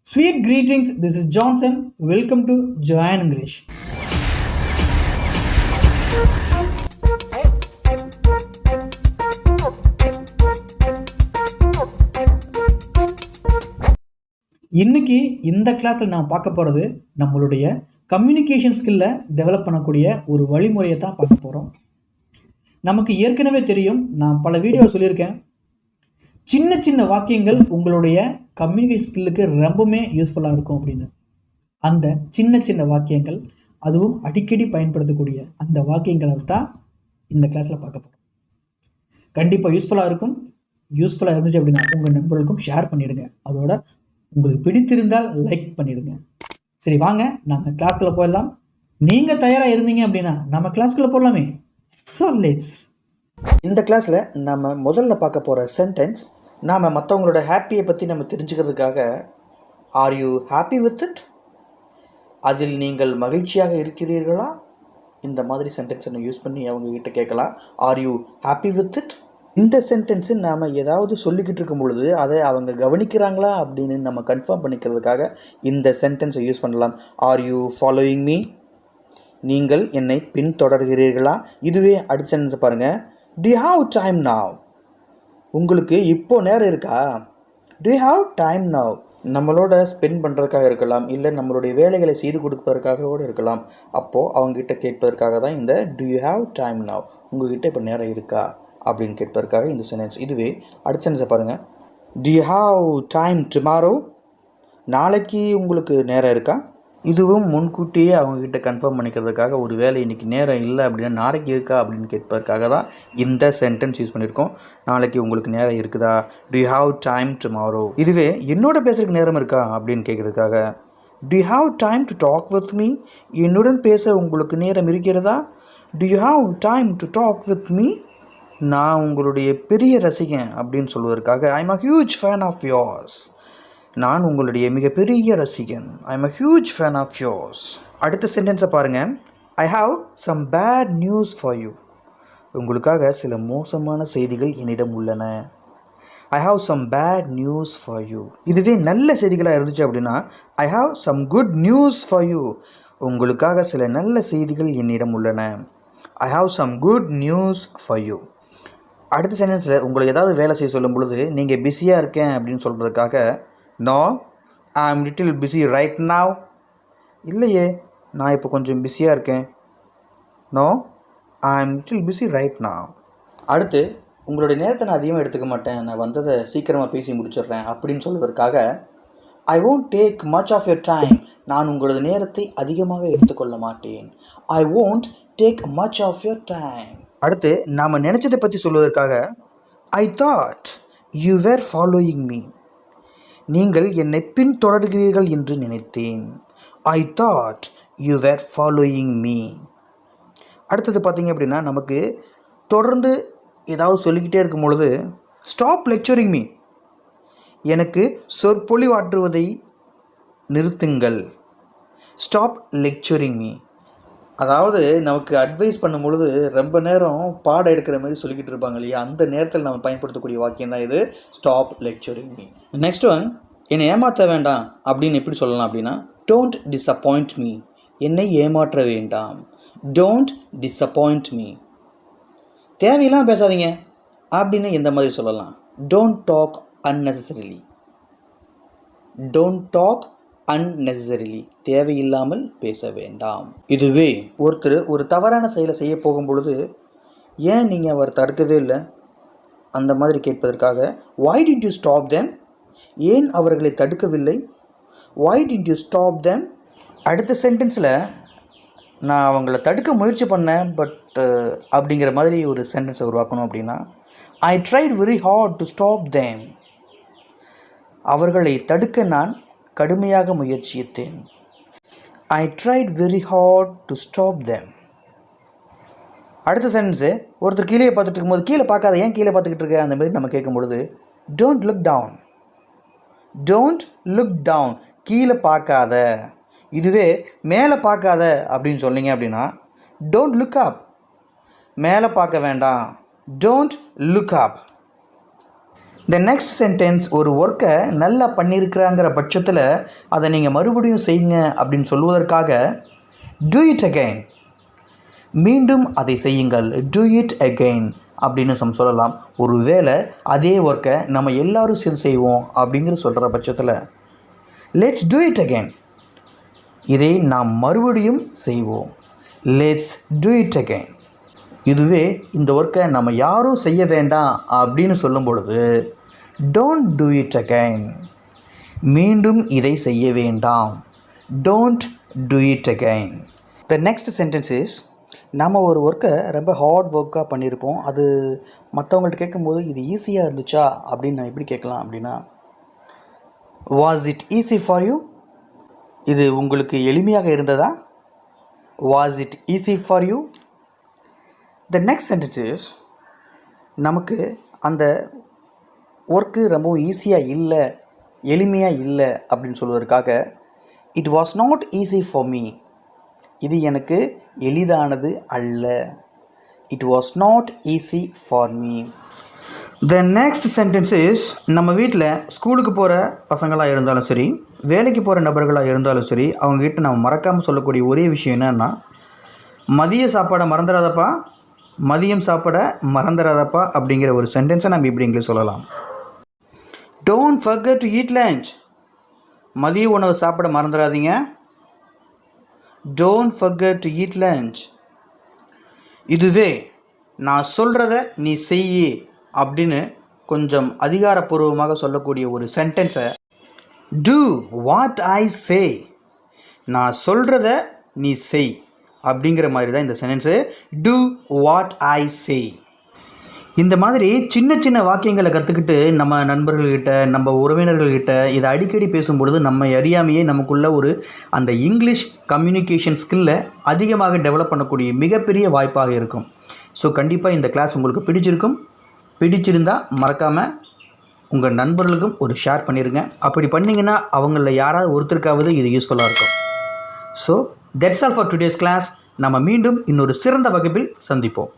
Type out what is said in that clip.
Sweet greetings, this is Johnson. Welcome to JOAN English. இன்னைக்கு இந்த கிளாஸில் நான் பார்க்க போகிறது நம்மளுடைய கம்யூனிகேஷன் ஸ்கில்லை டெவலப் பண்ணக்கூடிய ஒரு வழிமுறையை தான் பார்க்க போகிறோம். நமக்கு ஏற்கனவே தெரியும், நான் பல வீடியோ சொல்லியிருக்கேன், சின்ன சின்ன வாக்கியங்கள் உங்களுடைய கம்யூனிகேஷன் ஸ்கில்லுக்கு ரொம்பவுமே யூஸ்ஃபுல்லாக இருக்கும் அப்படின்னு. அந்த சின்ன சின்ன வாக்கியங்கள், அதுவும் அடிக்கடி பயன்படுத்தக்கூடிய அந்த வாக்கியங்களை தான் இந்த கிளாஸில் பார்க்க போகிறோம். கண்டிப்பாக யூஸ்ஃபுல்லாக இருக்கும். யூஸ்ஃபுல்லாக இருந்துச்சு அப்படின்னா உங்கள் நண்பர்களுக்கும் ஷேர் பண்ணிவிடுங்க. அதோட உங்களுக்கு பிடித்திருந்தால் லைக் பண்ணிவிடுங்க. சரி, வாங்க நம்ம கிளாஸ்க்குள்ளே போயிடலாம். நீங்கள் தயாராக இருந்தீங்க அப்படின்னா நம்ம கிளாஸ்க்குள்ளே போடலாமே. So let's. இந்த கிளாஸில் நம்ம முதல்ல பார்க்க போகிற சென்டென்ஸ், நாம் மற்றவங்களோட ஹாப்பியை பற்றி நம்ம தெரிஞ்சுக்கிறதுக்காக are you happy with it, அதில் நீங்கள் மகிழ்ச்சியாக இருக்கிறீர்களா, இந்த மாதிரி சென்டென்ஸை நம்ம யூஸ் பண்ணி அவங்கக்கிட்ட கேட்கலாம். Are you happy with it. இந்த சென்டென்ஸு நாம் ஏதாவது சொல்லிக்கிட்டு இருக்கும் பொழுது அதை அவங்க கவனிக்கிறாங்களா அப்படின்னு நம்ம கன்ஃபார்ம் பண்ணிக்கிறதுக்காக இந்த சென்டென்ஸை யூஸ் பண்ணலாம். ஆர் யூ ஃபாலோயிங் மீ, நீங்கள் என்னை பின்தொடர்கிறீர்களா. இதுவே அடுத்த சென்டென்ஸை பாருங்கள். Do you have time now? உங்களுக்கு இப்போ நேரம் இருக்கா. Do you have time now? நம்மளோட ஸ்பெண்ட் பண்ணுறதுக்காக இருக்கலாம், இல்லை நம்மளுடைய வேலைகளை செய்து கொடுப்பதற்காக கூட இருக்கலாம். அப்போது அவங்ககிட்ட கேட்பதற்காக தான் இந்த Do you have time now? உங்கள்கிட்ட இப்போ நேரம் இருக்கா அப்படின்னு கேட்பதற்காக இந்த சென்டென்ஸ். இதுவே அடுத்த சென்டென்ஸை பாருங்கள். Do you have time tomorrow? நாளைக்கு உங்களுக்கு நேரம் இருக்கா. இதுவும் முன்கூட்டியே அவங்கக்கிட்ட கன்ஃபார்ம் பண்ணிக்கிறதுக்காக, ஒரு வேலை இன்றைக்கி நேரம் இல்லை அப்படின்னா நாளைக்கு இருக்கா அப்படின்னு கேட்பதற்காக தான் இந்த சென்டென்ஸ் யூஸ் பண்ணியிருக்கோம். நாளைக்கு உங்களுக்கு நேரம் இருக்குதா. Do you have time tomorrow? இதுவே என்னோட பேசுறதுக்கு நேரம் இருக்கா அப்படின்னு கேட்குறதுக்காக Do you have time to talk with me? என்னுடன் பேச உங்களுக்கு நேரம் இருக்கிறதா. Do you have time to talk with me? நான் உங்களுடைய பெரிய ரசிகன் அப்படின்னு சொல்வதற்காக I'm a huge fan of yours. நான் உங்களுடைய மிகப்பெரிய ரசிகன். I am a huge fan of yours. அடுத்த சென்டென்ஸை பாருங்கள். I have some bad news for you. உங்களுக்காக சில மோசமான செய்திகள் என்னிடம் உள்ளன. I have some bad news for you. இதுவே நல்ல செய்திகளாக இருந்துச்சு அப்படின்னா I have some good news for you. உங்களுக்காக சில நல்ல செய்திகள் என்னிடம் உள்ளன. I have some good news for you. அடுத்த சென்டென்ஸில் உங்களுக்கு ஏதாவது வேலை செய்ய சொல்லும் பொழுது நீங்கள் பிஸியாக இருக்கேன் அப்படின்னு சொல்கிறதுக்காக No, I'm little busy right now. இல்லையே, நான் இப்போ கொஞ்சம் பிஸியாக இருக்கேன். No, I'm little busy right now. அடுத்து, உங்களுடைய நேரத்தை நான் அதிகமாக எடுத்துக்க மாட்டேன், நான் வந்ததை சீக்கிரமாக பேசி முடிச்சிடுறேன் அப்படின்னு சொல்வதற்காக I won't take much of your time. நான் உங்களது நேரத்தை அதிகமாக எடுத்துக்கொள்ள மாட்டேன். I won't take much of your time. அடுத்து, நாம் நினச்சதை பற்றி சொல்வதற்காக I thought you were following me. நீங்கள் என்னை பின்தொடர்கிறீர்கள் என்று நினைத்தேன். I thought you were following me. அடுத்தது பார்த்தீங்க அப்படின்னா, நமக்கு தொடர்ந்து ஏதாவது சொல்லிக்கிட்டே இருக்கும் பொழுது ஸ்டாப் லெக்சரிங் மீ, எனக்கு சொற்பொழிவாற்றுவதை நிறுத்துங்கள். Stop lecturing me. அதாவது நமக்கு அட்வைஸ் பண்ணும் பொழுது ரொம்ப நேரம் பாடம் எடுக்கிற மாதிரி சொல்லிக்கிட்டு இருப்பாங்க இல்லையா, அந்த நேரத்தில் நம்ம பயன்படுத்தக்கூடிய வாக்கியம் தான் இது stop lecturing me. Next one, என்னை ஏமாற்ற வேண்டாம் அப்படின்னு எப்படி சொல்லலாம் அப்படின்னா டோன்ட் டிஸப்பாயிண்ட் மீ. என்னை ஏமாற்ற வேண்டாம். Don't disappoint me. தேவையெல்லாம் பேசாதீங்க அப்படின்னு எந்த மாதிரி சொல்லலாம். Don't talk unnecessarily. Don't talk unnecessarily. தேவையில்லாமல் பேச வேண்டாம். இதுவே ஒருத்தர் ஒரு தவறான செயலை செய்ய போகும் பொழுது ஏன் நீங்கள் அவர் தடுக்கவே இல்லை அந்த மாதிரி கேட்பதற்காக why didn't you stop them? ஏன் அவர்களை தடுக்கவில்லை. why didn't you stop them? அடுத்த சென்டென்ஸில் நான் அவங்கள தடுக்க முயற்சி பண்ணேன் பட் அப்படிங்கிற மாதிரி ஒரு சென்டென்ஸை உருவாக்கணும் அப்படின்னா I tried very hard to stop them. அவர்களை தடுக்க நான் கடுமையாக முயற்சித்தேன். I tried very hard to stop them. அடுத்த சென்டென்ஸு, ஒருத்தர் கீழே பார்த்துட்டு இருக்கும்போது கீழே பார்க்காத, ஏன் கீழே பார்த்துக்கிட்டு இருக்க அந்த மாதிரி நம்ம கேட்கும் பொழுது don't look down. Don't look down. கீழே பார்க்காத. இதுவே மேலே பார்க்காத அப்படின்னு சொன்னீங்க அப்படின்னா டோன்ட் லுக் அப். மேலே பார்க்க வேண்டாம். Don't look up. The next sentence, ஒரு ஒர்க்கை நல்லா பண்ணியிருக்கிறாங்கிற பட்சத்தில் அதை நீங்கள் மறுபடியும் செய்யுங்க அப்படின்னு சொல்வதற்காக டூ இட் அகெயின், மீண்டும் அதை செய்யுங்கள், டூ இட் அகெயின் அப்படின்னு நம்ம சொல்லலாம். ஒரு வேளை அதே ஒர்க்கை நம்ம எல்லாரும் சேர்ந்து செய்வோம் அப்படிங்கிற சொல்கிற பட்சத்தில் லெட்ஸ் டூ இட் அகெயின், இதை நாம் மறுபடியும் செய்வோம், லெட்ஸ் டூ இட் அகெயின். இதுவே இந்த ஒர்க்கை நம்ம யாரும் செய்ய வேண்டாம் அப்படின்னு சொல்லும் பொழுது டோன்ட் டூ இட் அகெயின், மீண்டும் இதை செய்ய வேண்டாம், don't do it again. The next sentence is, நம்ம ஒரு ஒர்க்கை ரொம்ப ஹார்ட் ஒர்க்காக பண்ணியிருப்போம், அது மற்றவங்கள்ட்ட கேட்கும்போது இது ஈஸியாக இருந்துச்சா அப்படின்னு நான் எப்படி கேட்கலாம் அப்படின்னா, was it easy for you, இது உங்களுக்கு எளிமையாக இருந்ததா, was it easy for you. The next sentence is, நமக்கு அந்த ஒர்க்கு ரொம்பவும் ஈஸியாக இல்லை, எளிமையாக இல்லை அப்படின்னு சொல்வதற்காக it was not easy for me, இது எனக்கு எளிதானது அல்ல, it was not easy for me. The next sentence is, நம்ம வீட்டில் ஸ்கூலுக்கு போகிற பசங்களாக இருந்தாலும் சரி, வேலைக்கு போகிற நபர்களாக இருந்தாலும் சரி, அவங்ககிட்ட நம்ம மறக்காமல் சொல்லக்கூடிய ஒரே விஷயம் என்னன்னா, மதிய சாப்பாடை மறந்துடாதப்பா, மதியம் சாப்பிட மறந்துடாதப்பா அப்படிங்கிற ஒரு சென்டென்ஸை நம்ம இப்படி இங்கிலீஷ் சொல்லலாம். Don't forget to eat lunch, மதிய உணவு சாப்பிட மறந்துடாதீங்க, don't forget to eat lunch. இதுவே நான் சொல்கிறத நீ செய்யி அப்படின்னு கொஞ்சம் அதிகாரப்பூர்வமாக சொல்லக்கூடிய ஒரு சென்டென்ஸை டூ வாட் ஐ சே, நான் சொல்கிறத நீ செய் அப்படிங்கிற மாதிரி தான் இந்த சென்டென்ஸு, டூ வாட் ஐ சே. இந்த மாதிரி சின்ன சின்ன வாக்கியங்களை கற்றுக்கிட்டு நம்ம நண்பர்கள்கிட்ட, நம்ம உறவினர்கள்கிட்ட இதை அடிக்கடி பேசும்பொழுது நம்ம அறியாமையே நமக்குள்ள ஒரு அந்த இங்கிலீஷ் கம்யூனிகேஷன் ஸ்கில்லை அதிகமாக டெவலப் பண்ணக்கூடிய மிகப்பெரிய வாய்ப்பாக இருக்கும். ஸோ கண்டிப்பாக இந்த கிளாஸ் உங்களுக்கு பிடிச்சிருக்கும். பிடிச்சிருந்தால் மறக்காமல் உங்கள் நண்பர்களுக்கும் ஒரு ஷேர் பண்ணிடுங்க. அப்படி பண்ணிங்கன்னா அவங்களில் யாராவது ஒருத்தருக்காவது இது யூஸ்ஃபுல்லாக இருக்கும். So that's all for today's class. நம்ம மீண்டும் இன்னொரு சிறந்த வகுப்பில் சந்திப்போம்.